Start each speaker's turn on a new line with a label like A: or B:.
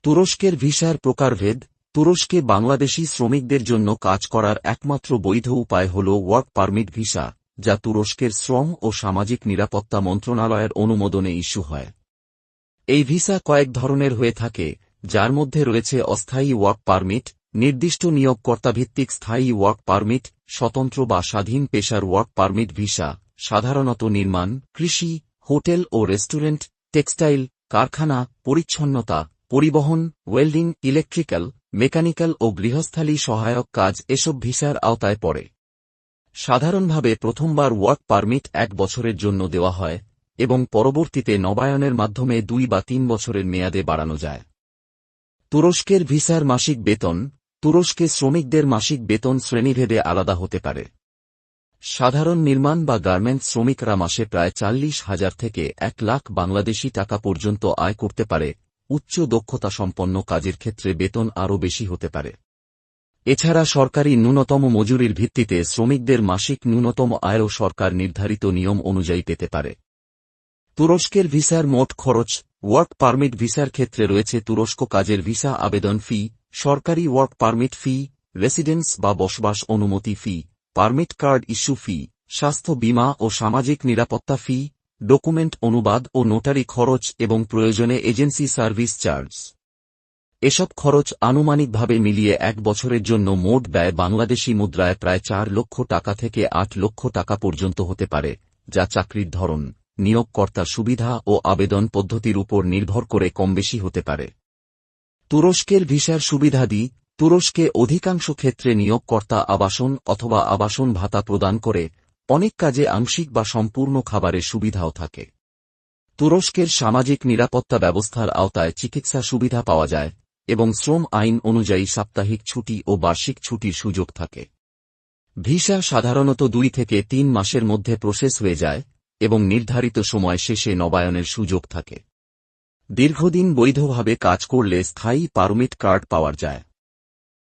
A: তুরস্কের ভিসার প্রকারভেদ। তুরস্কে বাংলাদেশি শ্রমিকদের জন্য কাজ করার একমাত্র বৈধ উপায় হল ওয়ার্ক পারমিট ভিসা, যা তুরস্কের শ্রম ও সামাজিক নিরাপত্তা মন্ত্রণালয়ের অনুমোদনে ইস্যু হয়। এই ভিসা কয়েক ধরনের হয়ে থাকে, যার মধ্যে রয়েছে অস্থায়ী ওয়ার্ক পারমিট, নির্দিষ্ট নিয়োগকর্তাভিত্তিক স্থায়ী ওয়ার্ক পারমিট, স্বতন্ত্র বা স্বাধীন পেশার ওয়ার্ক পারমিট ভিসা, সাধারণত নির্মাণ, কৃষি, হোটেল ও রেস্টুরেন্ট, টেক্সটাইল, কারখানা, পরিচ্ছন্নতা, পরিবহন, ওয়েল্ডিং, ইলেকট্রিক্যাল, মেকানিক্যাল ও গৃহস্থালী সহায়ক কাজ এসব ভিসার আওতায় পড়ে। সাধারণভাবে প্রথমবার ওয়ার্ক পারমিট 1 বছরের জন্য দেওয়া হয় এবং পরবর্তীতে নবায়নের মাধ্যমে 2 বা 3 বছরের মেয়াদে বাড়ানো যায়। তুরস্কের ভিসার মাসিক বেতন। তুরস্কে শ্রমিকদের মাসিক বেতন শ্রেণীভেদে আলাদা হতে পারে। সাধারণ নির্মাণ বা গার্মেন্টস শ্রমিকরা মাসে প্রায় 40,000 থেকে 1 লাখ বাংলাদেশি টাকা পর্যন্ত আয় করতে পারে। উচ্চ দক্ষতা সম্পন্ন কাজের ক্ষেত্রে বেতন আরও বেশি হতে পারে। এছাড়া সরকারি ন্যূনতম মজুরির ভিত্তিতে শ্রমিকদের মাসিক ন্যূনতম আয়ও সরকার নির্ধারিত নিয়ম অনুযায়ী পেতে পারে। তুরস্কের ভিসার মোট খরচ। ওয়ার্ক পারমিট ভিসার ক্ষেত্রে রয়েছে তুরস্ক কাজের ভিসা আবেদন ফি, সরকারি ওয়ার্ক পারমিট ফি, রেসিডেন্স বা বসবাস অনুমতি ফি, পারমিট কার্ড ইস্যু ফি, স্বাস্থ্য বীমা ও সামাজিক নিরাপত্তা ফি, ডকুমেন্ট অনুবাদ ও নোটারি খরচ এবং প্রয়োজনে এজেন্সি সার্ভিস চার্জ। এসব খরচ আনুমানিকভাবে মিলিয়ে 1 বছরের জন্য মোট ব্যয় বাংলাদেশি মুদ্রায় প্রায় 4 লক্ষ টাকা থেকে 8 লক্ষ টাকা পর্যন্ত হতে পারে, যা চাকরির ধরন, নিয়োগকর্তার সুবিধা ও আবেদন পদ্ধতির উপর নির্ভর করে কমবেশি হতে পারে। তুরস্কের ভিসার সুবিধাদি। তুরস্কে অধিকাংশ ক্ষেত্রে নিয়োগকর্তা আবাসন অথবা আবাসন ভাতা প্রদান করে, অনেক কাজে আংশিক বা সম্পূর্ণ খাবারের সুবিধাও থাকে। তুরস্কের সামাজিক নিরাপত্তা ব্যবস্থার আওতায় চিকিৎসা সুবিধা পাওয়া যায় এবং শ্রম আইন অনুযায়ী সাপ্তাহিক ছুটি ও বার্ষিক ছুটির সুযোগ থাকে। ভিসা সাধারণত 2 থেকে 3 মাসের মধ্যে প্রসেস হয়ে যায় এবং নির্ধারিত সময় শেষে নবায়নের সুযোগ থাকে। দীর্ঘদিন বৈধভাবে কাজ করলে স্থায়ী পারমিট কার্ড পাওয়া যায়।